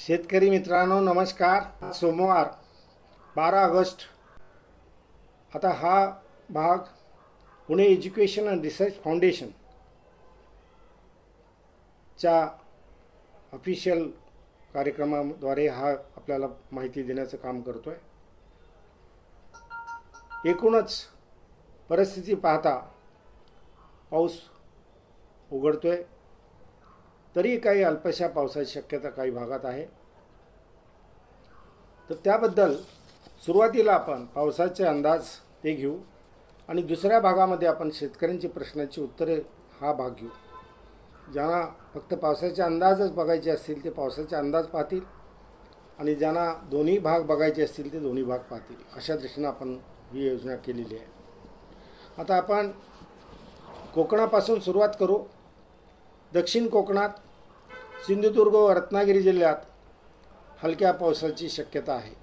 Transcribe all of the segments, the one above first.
शेतकरी मित्रांनो नमस्कार. सोमवार 12 ऑगस्ट. आता हा भाग Pune education and research foundation च्या ऑफिशियल कार्यक्रमाद्वारे हा आपल्याला माहिती देण्याचं काम करतो आहे. एकूणच परिस्थिती पाहता पाऊस उघडतो आहे, तरी काही अल्पशा पावसाची शक्यता काही भागात आहे. तर त्याबद्दल सुरुवातीला आपण पावसाचे अंदाज ते घेऊ आणि दुसऱ्या भागामध्ये आपण शेतकऱ्यांची प्रश्नांची उत्तरे हा भाग घेऊ. ज्यांना फक्त पावसाचे अंदाजच बघायचे असतील ते पावसाचे अंदाज पाहतील आणि ज्यांना दोन्ही भाग बघायचे असतील ते दोन्ही भाग पाहतील. अशा दृष्टीनं आपण ही योजना केलेली आहे. आता आपण कोकणापासून सुरुवात करू. दक्षिण कोकणात सिंधुदुर्ग व रत्नागिरी जिल्ह्यात हलक्या पावसाची शक्यता आहे.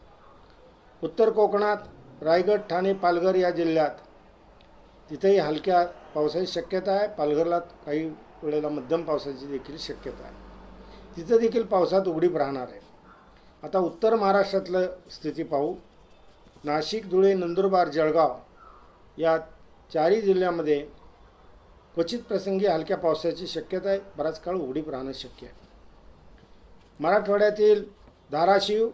उत्तर कोकणात रायगड, ठाणे, पालघर या जिल्ह्यात तिथेही हलक्या पावसाची शक्यता आहे. पालघरला काही वेळेला मध्यम पावसाची देखील शक्यता आहे. तिथं देखील पावसात उघडीप राहणार आहे. आता उत्तर महाराष्ट्रातलं स्थिती पाहू. नाशिक, धुळे, नंदुरबार, जळगाव या चारही जिल्ह्यामध्ये क्वचित प्रसंगी हलक्या पावसाची शक्यता आहे. बराच काळ उघडीप राहणं शक्य आहे. मराठवाड्यातील धाराशिव,